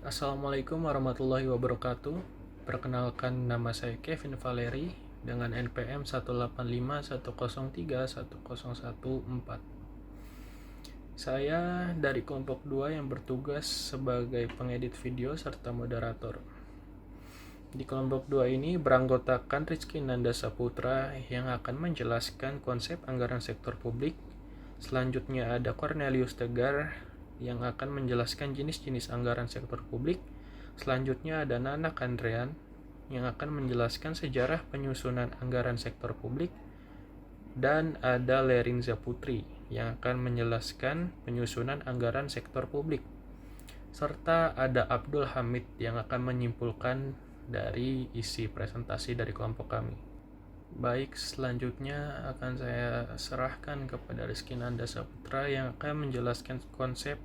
Assalamualaikum warahmatullahi wabarakatuh. Perkenalkan, nama saya Kevin Valeri dengan NPM 18510310114. Saya dari kelompok 2 yang bertugas sebagai pengedit video serta moderator. Di kelompok 2 ini beranggotakan Rizky Nanda Saputra yang akan menjelaskan konsep anggaran sektor publik. Selanjutnya ada Cornelius Tegar yang akan menjelaskan jenis-jenis anggaran sektor publik. Selanjutnya ada Nana Kandrean yang akan menjelaskan sejarah penyusunan anggaran sektor publik. Dan ada Lerinza Putri yang akan menjelaskan penyusunan anggaran sektor publik. Serta ada Abdul Hamid yang akan menyimpulkan dari isi presentasi dari kelompok kami. Baik, selanjutnya akan saya serahkan kepada Rizky Nanda Saputra yang akan menjelaskan konsep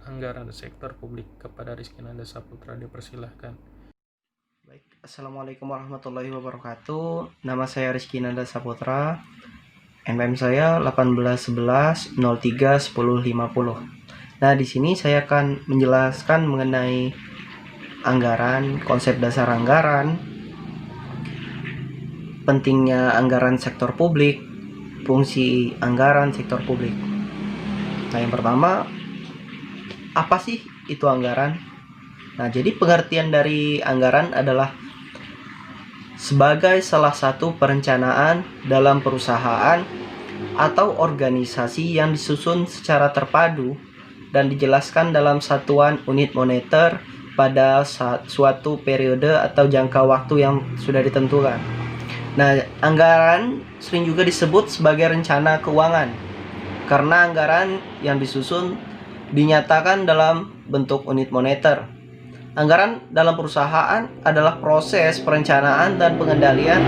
anggaran sektor publik. Kepada Rizky Nanda Saputra, dipersilahkan. Baik, Assalamualaikum warahmatullahi wabarakatuh. Nama saya Rizky Nanda Saputra. NPM saya 1811031050. Nah, di sini saya akan menjelaskan mengenai anggaran, konsep dasar anggaran, pentingnya anggaran sektor publik, fungsi anggaran sektor publik. Nah, yang pertama, apa sih itu anggaran? Nah, jadi pengertian dari anggaran adalah sebagai salah satu perencanaan dalam perusahaan atau organisasi yang disusun secara terpadu dan dijelaskan dalam satuan unit moneter pada suatu periode atau jangka waktu yang sudah ditentukan. Nah, anggaran sering juga disebut sebagai rencana keuangan karena anggaran yang disusun dinyatakan dalam bentuk unit moneter. Anggaran dalam perusahaan adalah proses perencanaan dan pengendalian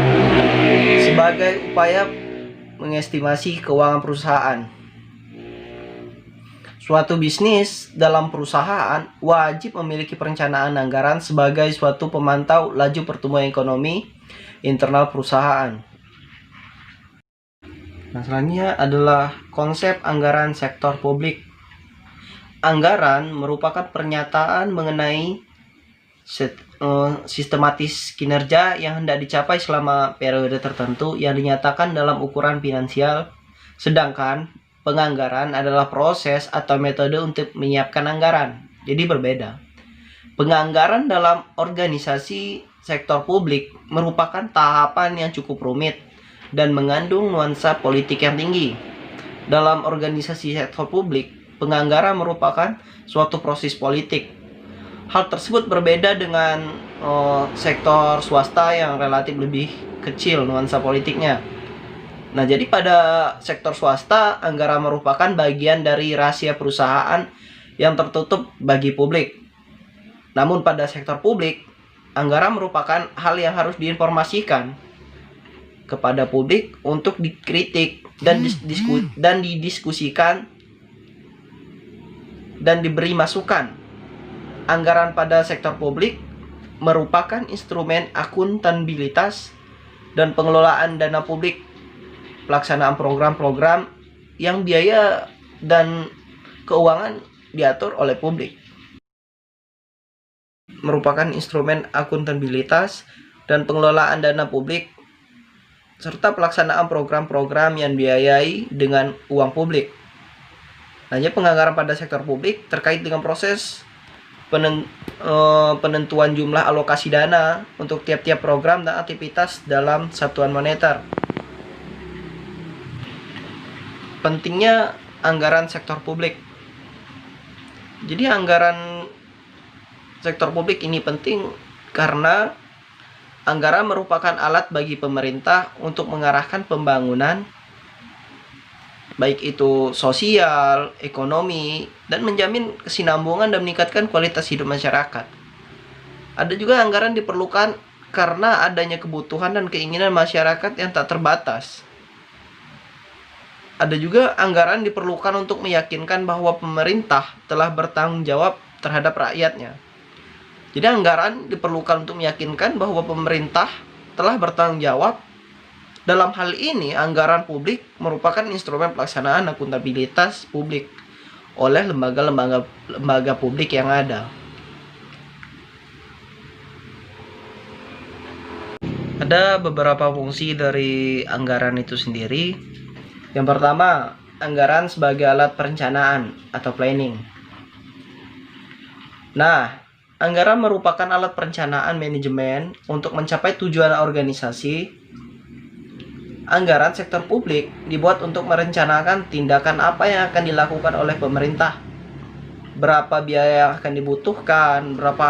sebagai upaya mengestimasi keuangan perusahaan. Suatu bisnis dalam perusahaan wajib memiliki perencanaan anggaran sebagai suatu pemantau laju pertumbuhan ekonomi internal perusahaan. Nah, selanjutnya adalah konsep anggaran sektor publik. Anggaran merupakan pernyataan mengenai sistematis kinerja yang hendak dicapai selama periode tertentu yang dinyatakan dalam ukuran finansial, sedangkan penganggaran adalah proses atau metode untuk menyiapkan anggaran. Jadi berbeda. Penganggaran dalam organisasi sektor publik merupakan tahapan yang cukup rumit dan mengandung nuansa politik yang tinggi. Dalam organisasi sektor publik, penganggaran merupakan suatu proses politik. Hal tersebut berbeda dengan sektor swasta yang relatif lebih kecil nuansa politiknya. Nah, jadi pada sektor swasta, anggaran merupakan bagian dari rahasia perusahaan yang tertutup bagi publik. Namun pada sektor publik, anggaran merupakan hal yang harus diinformasikan kepada publik untuk dikritik dan didiskusikan dan diberi masukan. Anggaran pada sektor publik merupakan instrumen akuntabilitas dan pengelolaan dana publik, pelaksanaan program-program yang biaya dan keuangan diatur oleh publik. Merupakan instrumen akuntabilitas dan pengelolaan dana publik serta pelaksanaan program-program yang dibiayai dengan uang publik. Nah, jadi penganggaran pada sektor publik terkait dengan proses penentuan jumlah alokasi dana untuk tiap-tiap program dan aktivitas dalam satuan moneter. Pentingnya anggaran sektor publik. Jadi anggaran sektor publik ini penting karena anggaran merupakan alat bagi pemerintah untuk mengarahkan pembangunan baik itu sosial, ekonomi, dan menjamin kesinambungan dan meningkatkan kualitas hidup masyarakat. Ada juga anggaran diperlukan karena adanya kebutuhan dan keinginan masyarakat yang tak terbatas. Ada juga anggaran diperlukan untuk meyakinkan bahwa pemerintah telah bertanggung jawab terhadap rakyatnya. Jadi anggaran diperlukan untuk meyakinkan bahwa pemerintah telah bertanggung jawab. Dalam hal ini, anggaran publik merupakan instrumen pelaksanaan akuntabilitas publik oleh lembaga-lembaga publik yang ada. Ada beberapa fungsi dari anggaran itu sendiri. Yang pertama, anggaran sebagai alat perencanaan atau planning. Nah, anggaran merupakan alat perencanaan manajemen untuk mencapai tujuan organisasi. Anggaran sektor publik dibuat untuk merencanakan tindakan apa yang akan dilakukan oleh pemerintah, berapa biaya yang akan dibutuhkan, berapa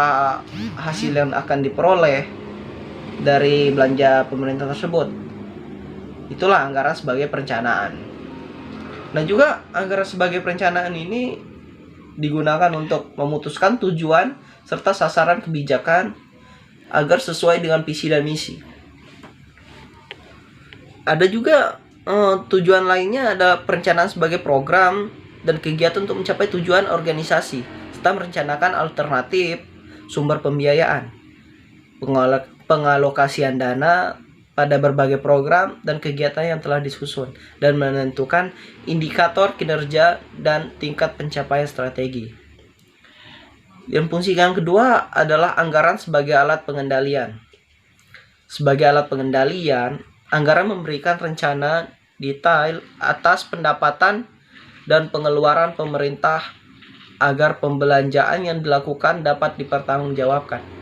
hasil yang akan diperoleh dari belanja pemerintah tersebut. Itulah anggaran sebagai perencanaan. Nah, juga anggaran sebagai perencanaan ini digunakan untuk memutuskan tujuan serta sasaran kebijakan agar sesuai dengan visi dan misi. Ada juga tujuan lainnya, ada perencanaan sebagai program dan kegiatan untuk mencapai tujuan organisasi serta merencanakan alternatif sumber pembiayaan, pengalokasian dana pada berbagai program dan kegiatan yang telah disusun, dan menentukan indikator kinerja dan tingkat pencapaian strategi. Dan fungsi yang kedua adalah anggaran sebagai alat pengendalian. Sebagai alat pengendalian, anggaran memberikan rencana detail atas pendapatan dan pengeluaran pemerintah agar pembelanjaan yang dilakukan dapat dipertanggungjawabkan.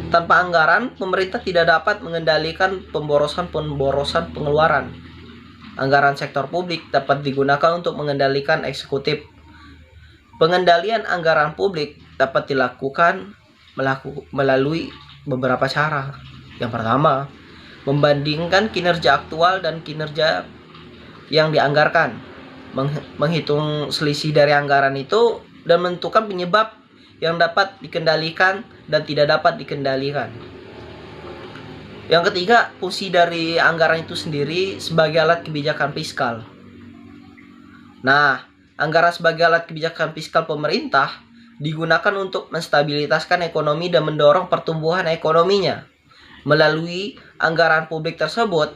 Tanpa anggaran, pemerintah tidak dapat mengendalikan pemborosan pengeluaran. Anggaran sektor publik dapat digunakan untuk mengendalikan eksekutif. Pengendalian anggaran publik dapat dilakukan melalui beberapa cara. Yang pertama, membandingkan kinerja aktual dan kinerja yang dianggarkan, menghitung selisih dari anggaran itu, dan menentukan penyebab yang dapat dikendalikan dan tidak dapat dikendalikan. Yang ketiga, fungsi dari anggaran itu sendiri sebagai alat kebijakan fiskal. Nah, anggaran sebagai alat kebijakan fiskal pemerintah digunakan untuk menstabilitaskan ekonomi dan mendorong pertumbuhan ekonominya. Melalui anggaran publik tersebut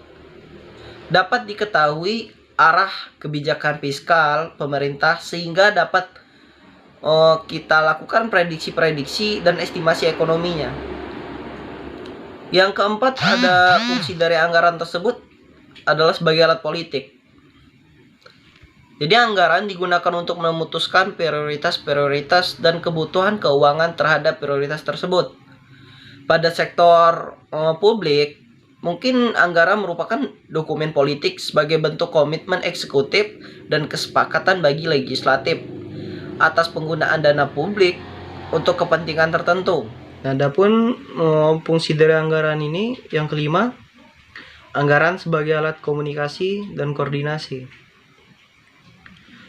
dapat diketahui arah kebijakan fiskal pemerintah sehingga dapat kita lakukan prediksi-prediksi dan estimasi ekonominya. Yang keempat, ada fungsi dari anggaran tersebut adalah sebagai alat politik. Jadi anggaran digunakan untuk memutuskan prioritas-prioritas dan kebutuhan keuangan terhadap prioritas tersebut. Pada sektor publik, mungkin anggaran merupakan dokumen politik sebagai bentuk komitmen eksekutif dan kesepakatan bagi legislatif atas penggunaan dana publik untuk kepentingan tertentu. Nah, adapun fungsi dari anggaran ini yang kelima, anggaran sebagai alat komunikasi dan koordinasi.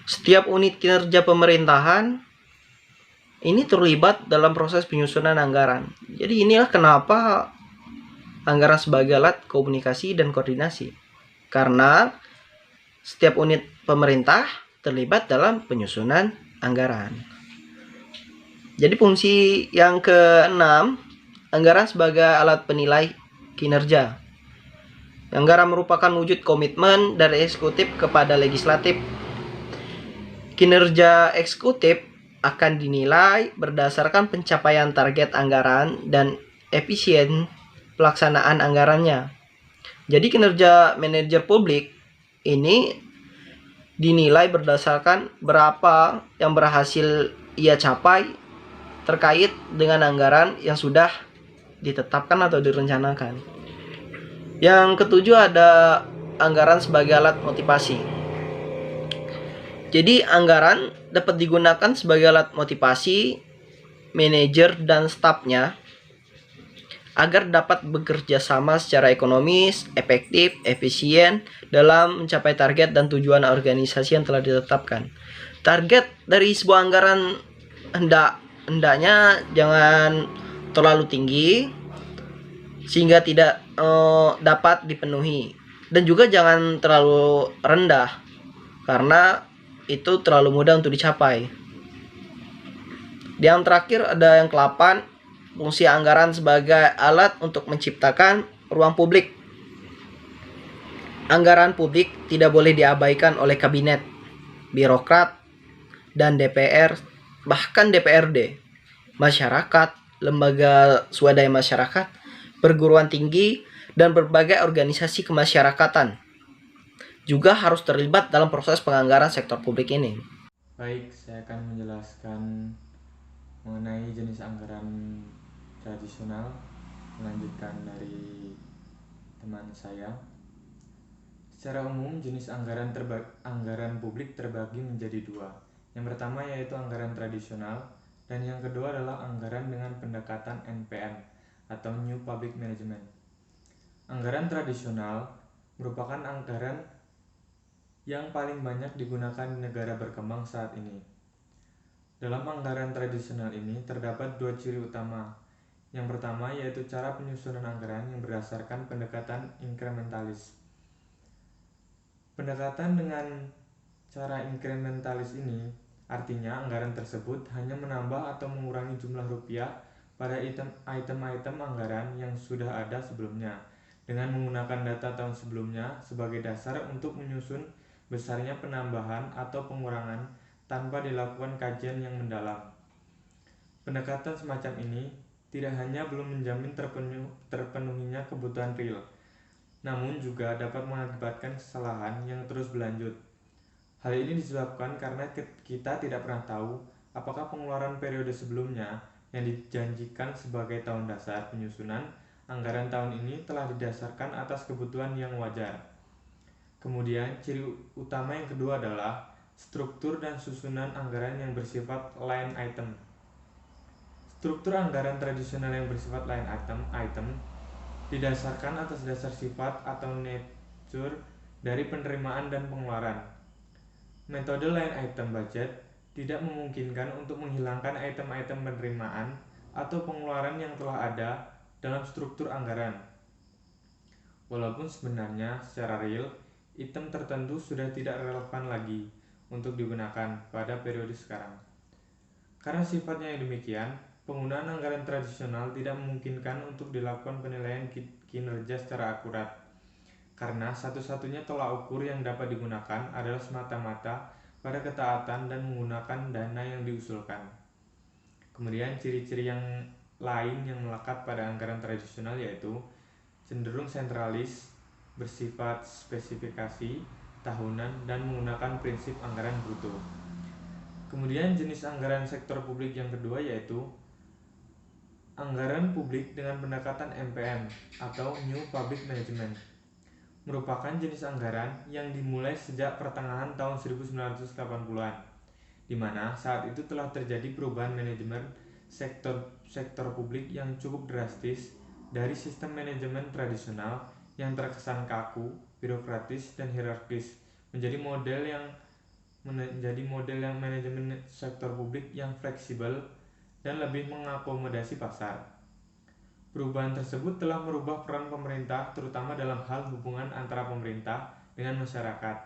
Setiap unit kinerja pemerintahan ini terlibat dalam proses penyusunan anggaran. Jadi inilah kenapa anggaran sebagai alat komunikasi dan koordinasi. Karena setiap unit pemerintah terlibat dalam penyusunan anggaran. Jadi fungsi yang keenam, anggaran sebagai alat penilai kinerja. Anggaran merupakan wujud komitmen dari eksekutif kepada legislatif. Kinerja eksekutif akan dinilai berdasarkan pencapaian target anggaran dan efisien pelaksanaan anggarannya. Jadi kinerja manajer publik ini dinilai berdasarkan berapa yang berhasil ia capai terkait dengan anggaran yang sudah ditetapkan atau direncanakan. Yang ketujuh, ada anggaran sebagai alat motivasi. Jadi anggaran dapat digunakan sebagai alat motivasi manajer dan stafnya agar dapat bekerja sama secara ekonomis, efektif, efisien dalam mencapai target dan tujuan organisasi yang telah ditetapkan. Target dari sebuah anggaran hendaknya jangan terlalu tinggi sehingga tidak dapat dipenuhi, dan juga jangan terlalu rendah karena itu terlalu mudah untuk dicapai. Yang terakhir, ada yang ke-8, fungsi anggaran sebagai alat untuk menciptakan ruang publik. Anggaran publik tidak boleh diabaikan oleh kabinet, birokrat, dan DPR, bahkan DPRD, masyarakat, lembaga swadaya masyarakat, perguruan tinggi, dan berbagai organisasi kemasyarakatan juga harus terlibat dalam proses penganggaran sektor publik ini. Baik, saya akan menjelaskan mengenai jenis anggaran tradisional, melanjutkan dari teman saya. Secara umum, jenis anggaran publik terbagi menjadi dua. Yang pertama yaitu anggaran tradisional, dan yang kedua adalah anggaran dengan pendekatan NPM atau New Public Management. Anggaran tradisional merupakan anggaran yang paling banyak digunakan di negara berkembang saat ini. Dalam anggaran tradisional ini terdapat dua ciri utama. Yang pertama yaitu cara penyusunan anggaran yang berdasarkan pendekatan inkrementalis. Pendekatan dengan cara inkrementalis ini artinya anggaran tersebut hanya menambah atau mengurangi jumlah rupiah pada item-item anggaran yang sudah ada sebelumnya dengan menggunakan data tahun sebelumnya sebagai dasar untuk menyusun besarnya penambahan atau pengurangan tanpa dilakukan kajian yang mendalam. Pendekatan semacam ini tidak hanya belum menjamin terpenuhinya kebutuhan real, namun juga dapat mengakibatkan kesalahan yang terus berlanjut. Hal ini disebabkan karena kita tidak pernah tahu apakah pengeluaran periode sebelumnya yang dijanjikan sebagai tahun dasar penyusunan anggaran tahun ini telah didasarkan atas kebutuhan yang wajar. Kemudian, ciri utama yang kedua adalah struktur dan susunan anggaran yang bersifat line item. Struktur anggaran tradisional yang bersifat line item didasarkan atas dasar sifat atau nature dari penerimaan dan pengeluaran. Metode line item budget tidak memungkinkan untuk menghilangkan item-item penerimaan atau pengeluaran yang telah ada dalam struktur anggaran. Walaupun sebenarnya secara real, item tertentu sudah tidak relevan lagi untuk digunakan pada periode sekarang. Karena sifatnya yang demikian, penggunaan anggaran tradisional tidak memungkinkan untuk dilakukan penilaian kinerja secara akurat, karena satu-satunya tolak ukur yang dapat digunakan adalah semata-mata pada ketaatan dan menggunakan dana yang diusulkan. Kemudian ciri-ciri yang lain yang melekat pada anggaran tradisional yaitu cenderung sentralis, bersifat spesifikasi tahunan, dan menggunakan prinsip anggaran bruto. Kemudian jenis anggaran sektor publik yang kedua yaitu anggaran publik dengan pendekatan NPM atau New Public Management. Merupakan jenis anggaran yang dimulai sejak pertengahan tahun 1980-an, di mana saat itu telah terjadi perubahan manajemen sektor publik yang cukup drastis dari sistem manajemen tradisional yang terkesan kaku, birokratis, dan hierarkis menjadi model yang manajemen sektor publik yang fleksibel dan lebih mengakomodasi pasar. Perubahan tersebut telah merubah peran pemerintah terutama dalam hal hubungan antara pemerintah dengan masyarakat.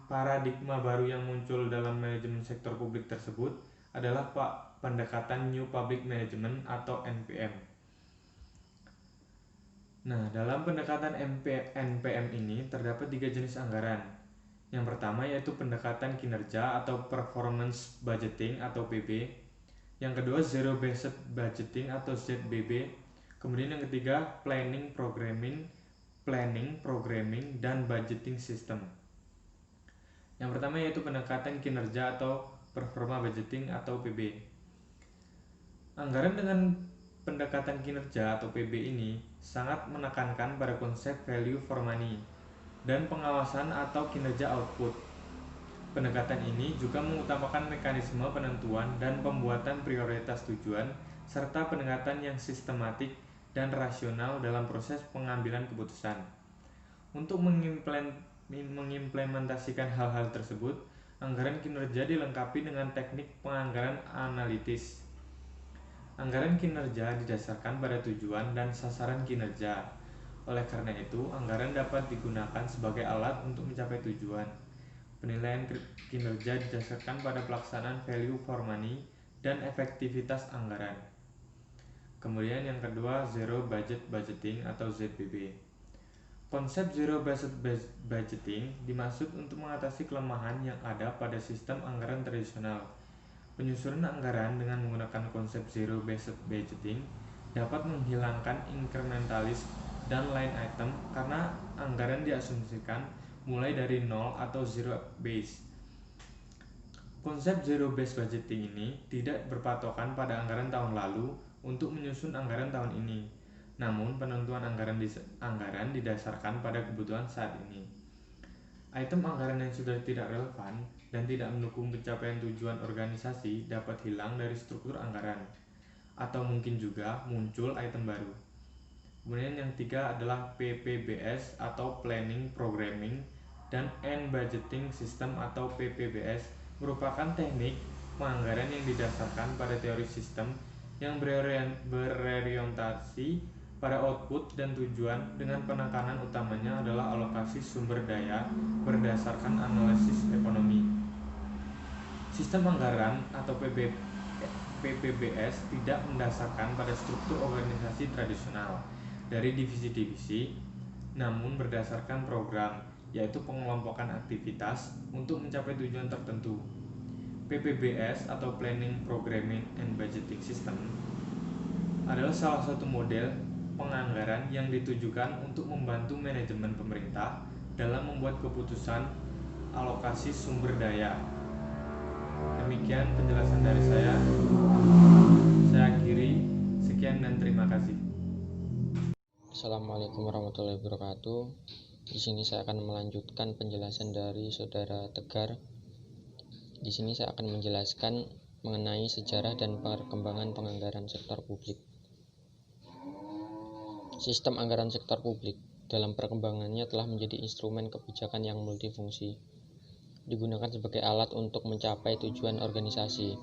Paradigma baru yang muncul dalam manajemen sektor publik tersebut adalah pendekatan New Public Management atau NPM. Nah, dalam pendekatan NPM ini terdapat 3 jenis anggaran. Yang pertama yaitu pendekatan kinerja atau Performance Budgeting atau PB. Yang kedua Zero Based Budgeting atau ZBB. Kemudian yang ketiga Planning, Programming, dan Budgeting System. Yang pertama yaitu pendekatan kinerja atau Performa Budgeting atau PB. Anggaran dengan pendekatan kinerja atau PB ini sangat menekankan pada konsep value for money dan pengawasan atau kinerja output. Pendekatan ini juga mengutamakan mekanisme penentuan dan pembuatan prioritas tujuan serta pendekatan yang sistematik dan rasional dalam proses pengambilan keputusan. Untuk mengimplementasikan hal-hal tersebut, anggaran kinerja dilengkapi dengan teknik penganggaran analitis. Anggaran kinerja didasarkan pada tujuan dan sasaran kinerja. Oleh karena itu, anggaran dapat digunakan sebagai alat untuk mencapai tujuan. Penilaian kinerja didasarkan pada pelaksanaan value for money dan efektivitas anggaran. Kemudian yang kedua, Zero Budget Budgeting atau ZBB. Konsep Zero Based Budgeting dimaksud untuk mengatasi kelemahan yang ada pada sistem anggaran tradisional. Penyusunan anggaran dengan menggunakan konsep zero-based budgeting dapat menghilangkan incrementalist dan line item karena anggaran diasumsikan mulai dari nol atau zero base. Konsep zero-based budgeting ini tidak berpatokan pada anggaran tahun lalu untuk menyusun anggaran tahun ini, namun penentuan anggaran didasarkan pada kebutuhan saat ini. Item anggaran yang sudah tidak relevan dan tidak mendukung pencapaian tujuan organisasi dapat hilang dari struktur anggaran, atau mungkin juga muncul item baru. Kemudian yang tiga adalah PPBS atau Planning, Programming, dan End Budgeting System atau PPBS merupakan teknik penganggaran yang didasarkan pada teori sistem yang berorientasi pada output dan tujuan dengan penekanan utamanya adalah alokasi sumber daya berdasarkan analisis ekonomi. Sistem anggaran atau PPBS tidak mendasarkan pada struktur organisasi tradisional dari divisi-divisi, namun berdasarkan program, yaitu pengelompokan aktivitas untuk mencapai tujuan tertentu. PPBS atau Planning, Programming, and Budgeting System adalah salah satu model penganggaran yang ditujukan untuk membantu manajemen pemerintah dalam membuat keputusan alokasi sumber daya. Demikian penjelasan dari saya. Saya akhiri. Sekian dan terima kasih. Assalamualaikum warahmatullahi wabarakatuh. Di sini saya akan melanjutkan penjelasan dari Saudara Tegar. Di sini saya akan menjelaskan mengenai sejarah dan perkembangan penganggaran sektor publik. Sistem anggaran sektor publik dalam perkembangannya telah menjadi instrumen kebijakan yang multifungsi, digunakan sebagai alat untuk mencapai tujuan organisasi.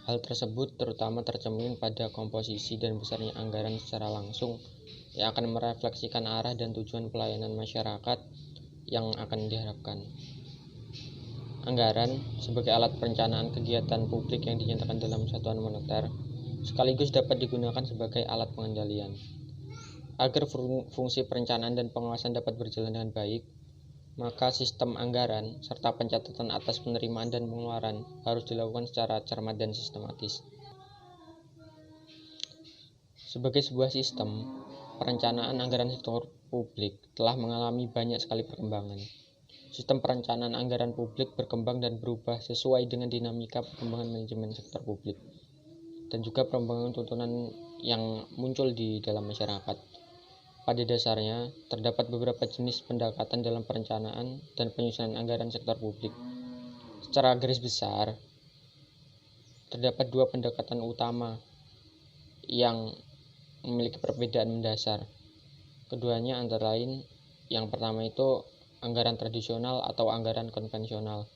Hal tersebut terutama tercermin pada komposisi dan besarnya anggaran secara langsung yang akan merefleksikan arah dan tujuan pelayanan masyarakat yang akan diharapkan. Anggaran sebagai alat perencanaan kegiatan publik yang dinyatakan dalam satuan moneter sekaligus dapat digunakan sebagai alat pengendalian. Agar fungsi perencanaan dan pengawasan dapat berjalan dengan baik, maka sistem anggaran serta pencatatan atas penerimaan dan pengeluaran harus dilakukan secara cermat dan sistematis. Sebagai sebuah sistem, perencanaan anggaran sektor publik telah mengalami banyak sekali perkembangan. Sistem perencanaan anggaran publik berkembang dan berubah sesuai dengan dinamika perkembangan manajemen sektor publik dan juga perkembangan tuntunan yang muncul di dalam masyarakat. Pada dasarnya, terdapat beberapa jenis pendekatan dalam perencanaan dan penyusunan anggaran sektor publik. Secara garis besar, terdapat dua pendekatan utama yang memiliki perbedaan mendasar. Keduanya antara lain, yang pertama itu anggaran tradisional atau anggaran konvensional.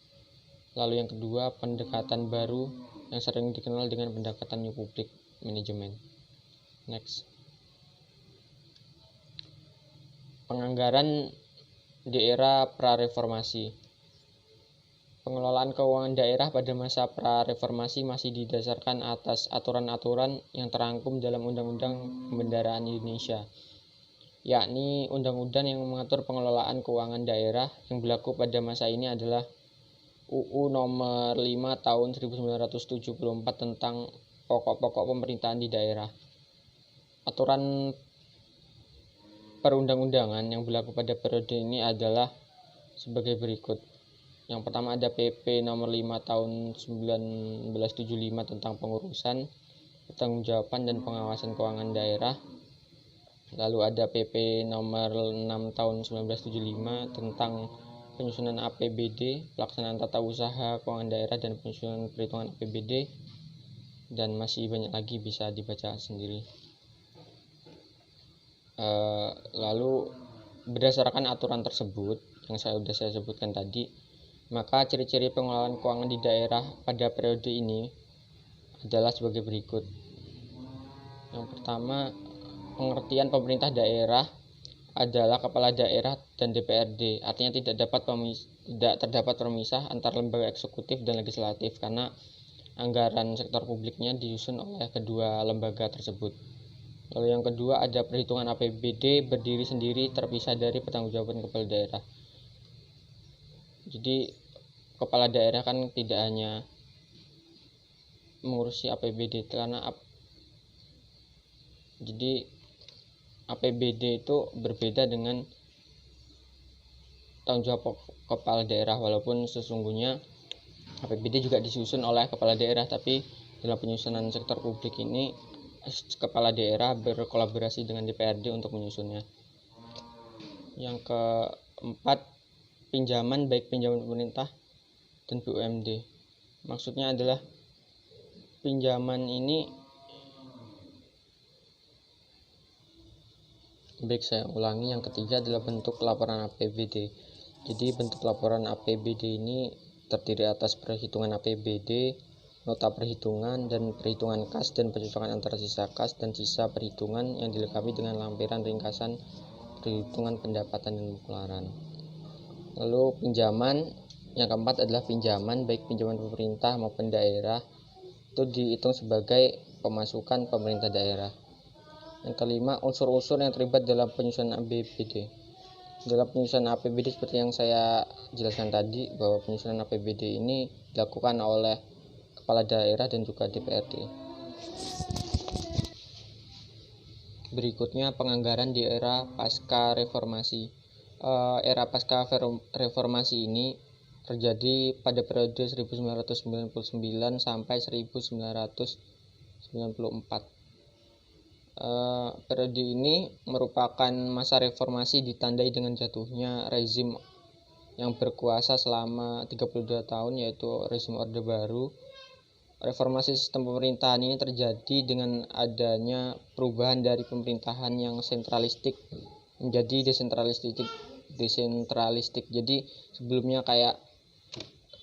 Lalu yang kedua, pendekatan baru yang sering dikenal dengan pendekatan New Public Management. Next. Penganggaran di era pra-reformasi. Pengelolaan keuangan daerah pada masa pra-reformasi masih didasarkan atas aturan-aturan yang terangkum dalam Undang-Undang Pembendaraan Indonesia, yakni undang-undang yang mengatur pengelolaan keuangan daerah yang berlaku pada masa ini adalah UU Nomor 5 Tahun 1974 tentang pokok-pokok pemerintahan di daerah. Aturan perundang-undangan yang berlaku pada periode ini adalah sebagai berikut. Yang pertama ada PP Nomor 5 Tahun 1975 tentang pengurusan, pertanggungjawaban dan pengawasan keuangan daerah. Lalu ada PP Nomor 6 Tahun 1975 tentang penyusunan APBD, pelaksanaan tata usaha keuangan daerah dan penyusunan perhitungan APBD, dan masih banyak lagi bisa dibaca sendiri. Lalu berdasarkan aturan tersebut yang saya sebutkan tadi, maka ciri-ciri pengelolaan keuangan di daerah pada periode ini adalah sebagai berikut. Yang pertama, pengertian pemerintah daerah adalah kepala daerah dan DPRD. Artinya tidak terdapat pemisah antara lembaga eksekutif dan legislatif karena anggaran sektor publiknya disusun oleh kedua lembaga tersebut. Lalu yang kedua ada perhitungan APBD berdiri sendiri terpisah dari pertanggungjawaban kepala daerah. Jadi kepala daerah kan tidak hanya mengurusi APBD karena jadi APBD itu berbeda dengan tanggung jawab kepala daerah, walaupun sesungguhnya APBD juga disusun oleh kepala daerah, tapi dalam penyusunan sektor publik ini kepala daerah berkolaborasi dengan DPRD untuk menyusunnya. Yang keempat, pinjaman, baik pinjaman pemerintah dan BUMD. Maksudnya adalah pinjaman ini, baik saya ulangi, yang ketiga adalah bentuk laporan APBD. Jadi bentuk laporan APBD ini terdiri atas perhitungan APBD, nota perhitungan, dan perhitungan kas dan pencocokan antara sisa kas dan sisa perhitungan yang dilengkapi dengan lampiran ringkasan perhitungan pendapatan dan pengeluaran. Lalu pinjaman, yang keempat adalah pinjaman, baik pinjaman pemerintah maupun daerah, itu dihitung sebagai pemasukan pemerintah daerah. Yang kelima, unsur-unsur yang terlibat dalam penyusunan APBD. Dalam penyusunan APBD seperti yang saya jelaskan tadi, bahwa penyusunan APBD ini dilakukan oleh kepala daerah dan juga DPRD. Berikutnya, penganggaran di era pasca reformasi. Era pasca reformasi ini terjadi pada periode 1999 sampai 1994. Periode ini merupakan masa reformasi ditandai dengan jatuhnya rezim yang berkuasa selama 32 tahun, yaitu rezim Orde Baru. Reformasi sistem pemerintahan ini terjadi dengan adanya perubahan dari pemerintahan yang sentralistik menjadi desentralistik. Jadi sebelumnya kayak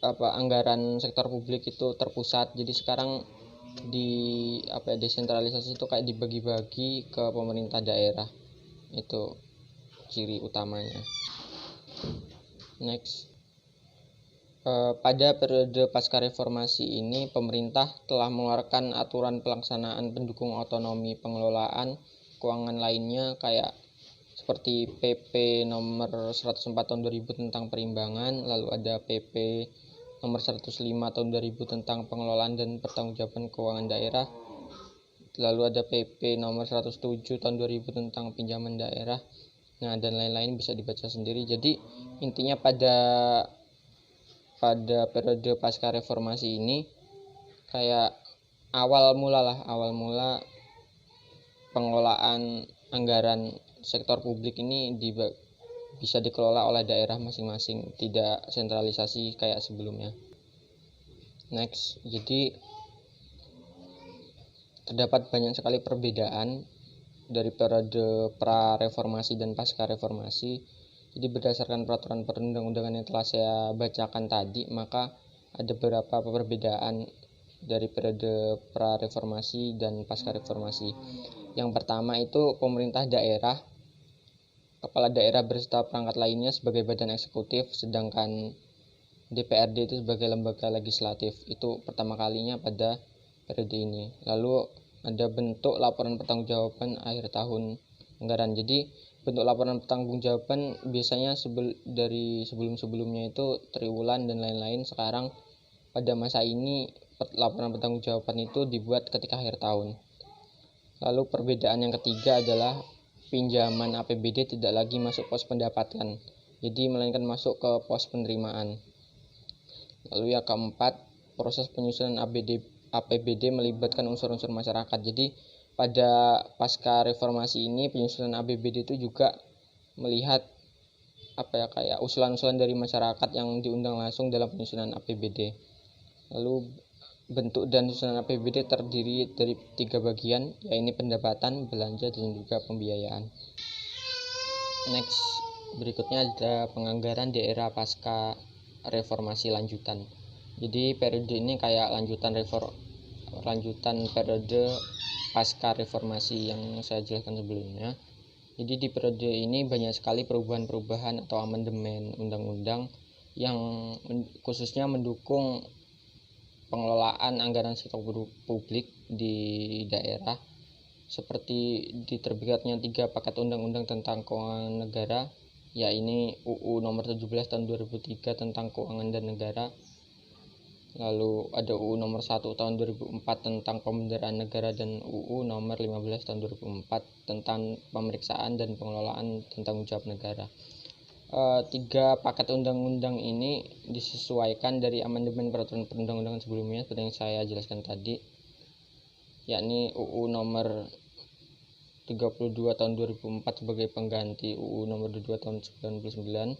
anggaran sektor publik itu terpusat, jadi sekarang desentralisasi itu kayak dibagi-bagi ke pemerintah daerah. Itu ciri utamanya. Next, pada periode pasca reformasi ini pemerintah telah mengeluarkan aturan pelaksanaan pendukung otonomi pengelolaan keuangan lainnya, kayak seperti PP nomor 104 tahun 2000 tentang perimbangan, lalu ada PP nomor 105 tahun 2000 tentang pengelolaan dan pertanggungjawaban keuangan daerah, lalu ada PP nomor 107 tahun 2000 tentang pinjaman daerah, nah dan lain-lain, bisa dibaca sendiri. Jadi intinya pada periode pasca reformasi ini kayak awal mula pengelolaan anggaran sektor publik ini bisa dikelola oleh daerah masing-masing, tidak sentralisasi kayak sebelumnya. Next, jadi terdapat banyak sekali perbedaan dari periode pra-reformasi dan pasca reformasi. Jadi berdasarkan peraturan perundang-undangan yang telah saya bacakan tadi, maka ada beberapa perbedaan dari periode pra-reformasi dan pasca reformasi. Yang pertama itu pemerintah daerah, kepala daerah beserta perangkat lainnya sebagai badan eksekutif, sedangkan DPRD itu sebagai lembaga legislatif. Itu pertama kalinya pada periode ini. Lalu ada bentuk laporan pertanggungjawaban akhir tahun anggaran. Jadi bentuk laporan pertanggungjawaban biasanya dari sebelum-sebelumnya itu triwulan dan lain-lain. Sekarang pada masa ini laporan pertanggungjawaban itu dibuat ketika akhir tahun. Lalu perbedaan yang ketiga adalah pinjaman APBD tidak lagi masuk pos pendapatan, jadi melainkan masuk ke pos penerimaan. Lalu yang keempat, proses penyusunan APBD melibatkan unsur-unsur masyarakat. Jadi pada pasca reformasi ini penyusunan APBD itu juga melihat kayak usulan-usulan dari masyarakat yang diundang langsung dalam penyusunan APBD. Lalu bentuk dan susunan APBD terdiri dari 3 bagian, yaitu pendapatan, belanja, dan juga pembiayaan. Next, berikutnya ada penganggaran di era pasca reformasi lanjutan. Jadi periode ini kayak lanjutan periode pasca reformasi yang saya jelaskan sebelumnya. Jadi di periode ini banyak sekali perubahan-perubahan atau amandemen undang-undang yang khususnya mendukung pengelolaan anggaran sektor publik di daerah, seperti diterbitkannya 3 paket undang-undang tentang keuangan negara, yaitu UU nomor 17 tahun 2003 tentang keuangan dan negara, Lalu ada UU nomor 1 tahun 2004 tentang pembendaraan negara dan UU nomor 15 tahun 2004 tentang pemeriksaan dan pengelolaan tanggung jawab negara. 3 paket undang-undang ini disesuaikan dari amandemen peraturan perundang-undangan sebelumnya seperti yang saya jelaskan tadi, yakni UU nomor 32 tahun 2004 sebagai pengganti UU nomor 22 tahun 1999.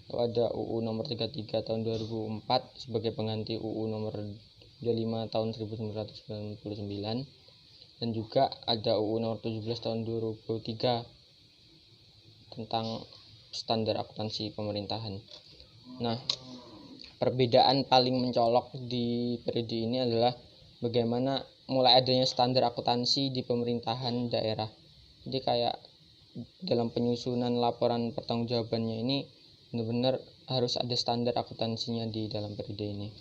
Lalu ada UU nomor 33 tahun 2004 sebagai pengganti UU nomor 25 tahun 1999, dan juga ada UU nomor 17 tahun 2003 tentang standar akuntansi pemerintahan. Nah, perbedaan paling mencolok di periode ini adalah bagaimana mulai adanya standar akuntansi di pemerintahan daerah. Jadi kayak dalam penyusunan laporan pertanggungjawabannya ini benar-benar harus ada standar akuntansinya di dalam periode ini.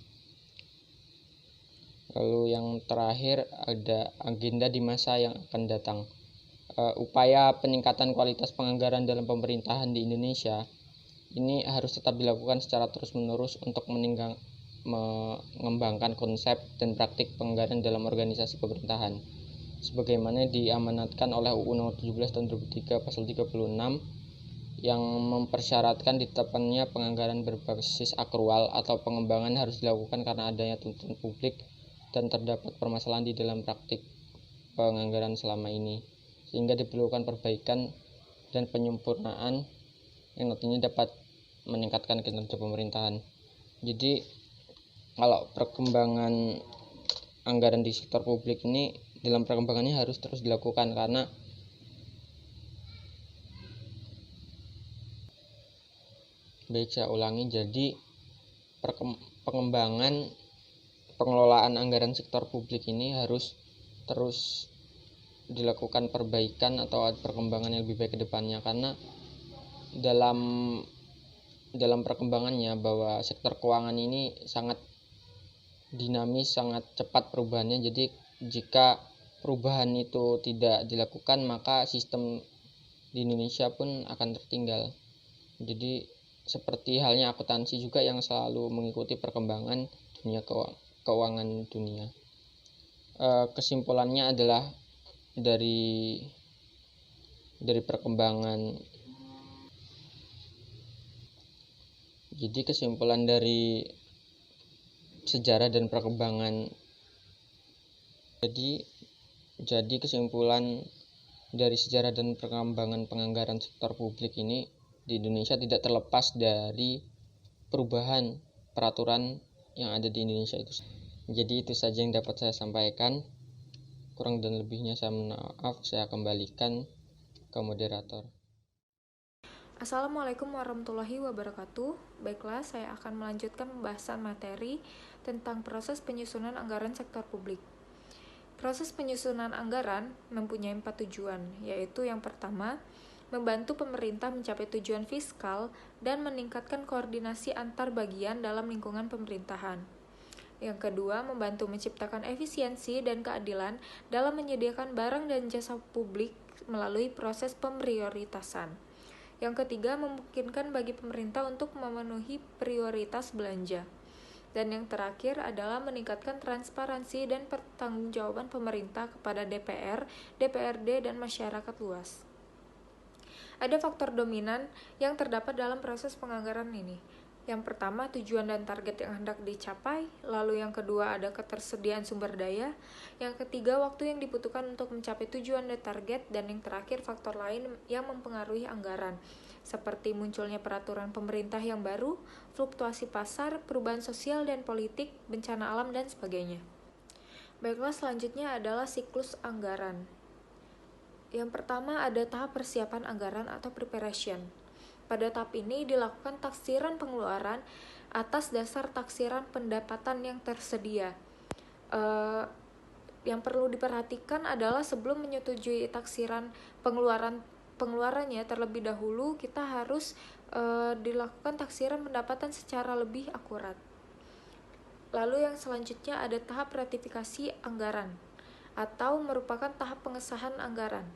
Lalu yang terakhir ada agenda di masa yang akan datang. Upaya peningkatan kualitas penganggaran dalam pemerintahan di Indonesia ini harus tetap dilakukan secara terus-menerus untuk mengembangkan konsep dan praktik penganggaran dalam organisasi pemerintahan, sebagaimana diamanatkan oleh UU nomor 17 tahun 2003 pasal 36 yang mempersyaratkan ditetapkannya penganggaran berbasis akrual atau pengembangan harus dilakukan karena adanya tuntutan publik dan terdapat permasalahan di dalam praktik penganggaran selama ini, sehingga diperlukan perbaikan dan penyempurnaan yang nantinya dapat meningkatkan kinerja pemerintahan. Jadi kalau perkembangan anggaran di sektor publik ini dalam perkembangannya harus terus dilakukan, karena saya ulangi, jadi pengembangan pengelolaan anggaran sektor publik ini harus terus dilakukan perbaikan atau perkembangan yang lebih baik ke depannya, karena dalam perkembangannya bahwa sektor keuangan ini sangat dinamis, sangat cepat perubahannya. Jadi jika perubahan itu tidak dilakukan, maka sistem di Indonesia pun akan tertinggal. Jadi seperti halnya akuntansi juga yang selalu mengikuti perkembangan dunia keuangan dunia. Kesimpulannya adalah dari perkembangan. Jadi kesimpulan dari sejarah dan perkembangan. Jadi kesimpulan dari sejarah dan perkembangan penganggaran sektor publik ini di Indonesia tidak terlepas dari perubahan peraturan yang ada di Indonesia itu. Jadi itu saja yang dapat saya sampaikan. Kurang dan lebihnya saya maaf, saya kembalikan ke moderator. Assalamualaikum warahmatullahi wabarakatuh. Baiklah, saya akan melanjutkan pembahasan materi tentang proses penyusunan anggaran sektor publik. Proses penyusunan anggaran mempunyai 4 tujuan, yaitu yang pertama, membantu pemerintah mencapai tujuan fiskal dan meningkatkan koordinasi antar bagian dalam lingkungan pemerintahan. Yang kedua, membantu menciptakan efisiensi dan keadilan dalam menyediakan barang dan jasa publik melalui proses pemprioritasan. Yang ketiga, memungkinkan bagi pemerintah untuk memenuhi prioritas belanja. Dan yang terakhir adalah meningkatkan transparansi dan pertanggungjawaban pemerintah kepada DPR, DPRD, dan masyarakat luas. Ada faktor dominan yang terdapat dalam proses penganggaran ini. Yang pertama, tujuan dan target yang hendak dicapai. Lalu yang kedua, ada ketersediaan sumber daya. Yang ketiga, waktu yang dibutuhkan untuk mencapai tujuan dan target. Dan yang terakhir, faktor lain yang mempengaruhi anggaran, seperti munculnya peraturan pemerintah yang baru, fluktuasi pasar, perubahan sosial dan politik, bencana alam, dan sebagainya. Baiklah, selanjutnya adalah siklus anggaran. Yang pertama ada tahap persiapan anggaran atau preparation. Pada tahap ini dilakukan taksiran pengeluaran atas dasar taksiran pendapatan yang tersedia. Yang perlu diperhatikan adalah sebelum menyetujui taksiran pengeluarannya terlebih dahulu kita harus dilakukan taksiran pendapatan secara lebih akurat. Lalu yang selanjutnya ada tahap ratifikasi anggaran atau merupakan tahap pengesahan anggaran.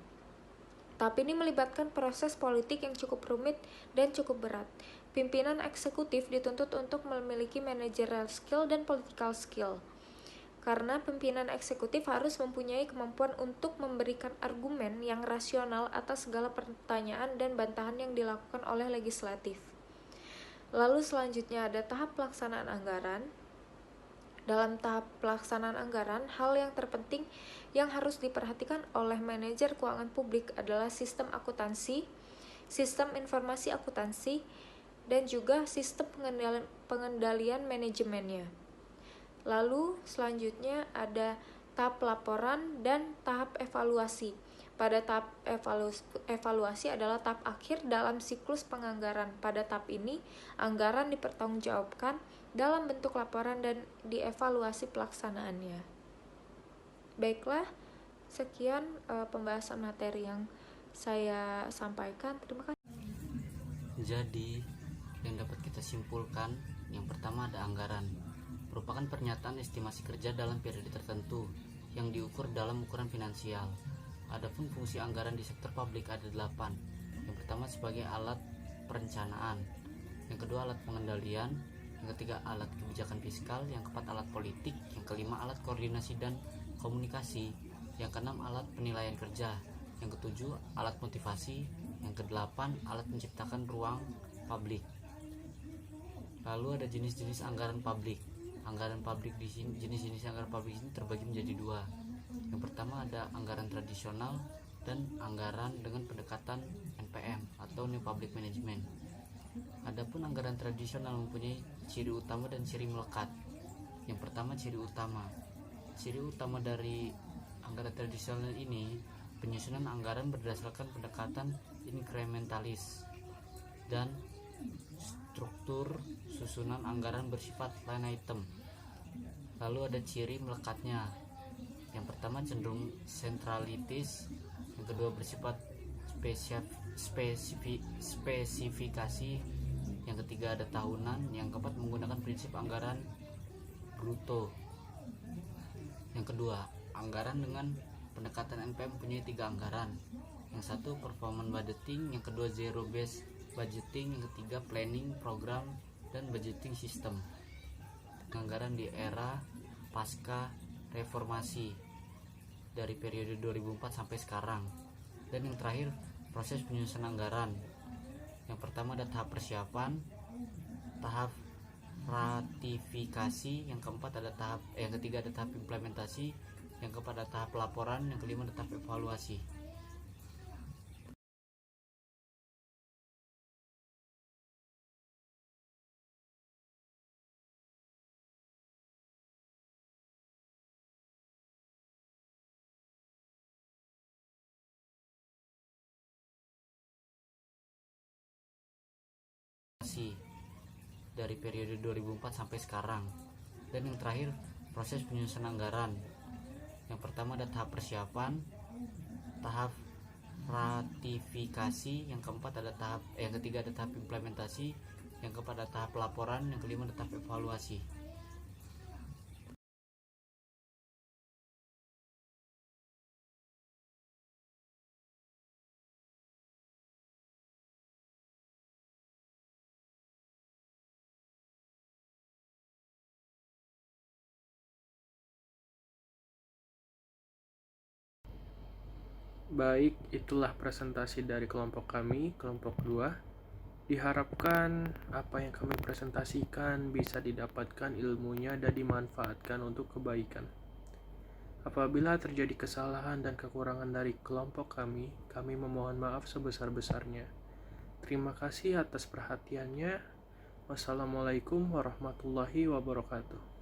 Tahap ini melibatkan proses politik yang cukup rumit dan cukup berat. Pimpinan eksekutif dituntut untuk memiliki managerial skill dan political skill. Karena pimpinan eksekutif harus mempunyai kemampuan untuk memberikan argumen yang rasional atas segala pertanyaan dan bantahan yang dilakukan oleh legislatif. Lalu selanjutnya ada tahap pelaksanaan anggaran. Dalam tahap pelaksanaan anggaran, hal yang terpenting yang harus diperhatikan oleh manajer keuangan publik adalah sistem akuntansi, sistem informasi akuntansi, dan juga sistem pengendalian manajemennya. Lalu selanjutnya ada tahap laporan dan tahap evaluasi. Pada tahap evaluasi adalah tahap akhir dalam siklus penganggaran. Pada tahap ini, anggaran dipertanggungjawabkan dalam bentuk laporan dan dievaluasi pelaksanaannya. Baiklah, sekian pembahasan materi yang saya sampaikan. Terima kasih. Jadi, yang dapat kita simpulkan, yang pertama ada anggaran, merupakan pernyataan estimasi kerja dalam periode tertentu yang diukur dalam ukuran finansial. Adapun fungsi anggaran di sektor publik ada 8. Yang pertama sebagai alat perencanaan, yang kedua alat pengendalian, yang ketiga alat kebijakan fiskal, yang keempat alat politik, yang kelima alat koordinasi dan komunikasi, yang keenam alat penilaian kerja, yang ketujuh alat motivasi, yang kedelapan alat menciptakan ruang publik. Lalu ada jenis-jenis anggaran publik. Anggaran publik di sini, jenis-jenis anggaran publik ini terbagi menjadi 2. Yang pertama ada anggaran tradisional dan anggaran dengan pendekatan NPM atau New Public Management. Adapun anggaran tradisional mempunyai ciri utama dan ciri melekat. Yang pertama ciri utama. Ciri utama dari anggaran tradisional ini, penyusunan anggaran berdasarkan pendekatan inkrementalis dan struktur susunan anggaran bersifat line item. Lalu ada ciri melekatnya. Yang pertama cenderung sentralitis, yang kedua bersifat spesifikasi, yang ketiga ada tahunan, yang keempat menggunakan prinsip anggaran bruto. Yang kedua, anggaran dengan pendekatan NPM mempunyai 3 anggaran. Yang satu performance budgeting, yang kedua zero based budgeting, yang ketiga planning, program, dan budgeting system. Anggaran di era pasca reformasi dari periode 2004 sampai sekarang. Dan yang terakhir proses penyusunan anggaran. Yang pertama ada tahap persiapan, tahap ratifikasi, yang keempat ada yang ketiga ada tahap implementasi, yang keempat ada tahap laporan, yang kelima ada tahap evaluasi. Dari periode 2004 sampai sekarang. Dan yang terakhir proses penyusunan anggaran. Yang pertama ada tahap persiapan, tahap ratifikasi, yang keempat ada yang ketiga ada tahap implementasi, yang keempat ada tahap laporan, yang kelima ada tahap evaluasi. Baik, itulah presentasi dari kelompok kami, kelompok 2. Diharapkan apa yang kami presentasikan bisa didapatkan ilmunya dan dimanfaatkan untuk kebaikan. Apabila terjadi kesalahan dan kekurangan dari kelompok kami memohon maaf sebesar-besarnya. Terima kasih atas perhatiannya. Wassalamualaikum warahmatullahi wabarakatuh.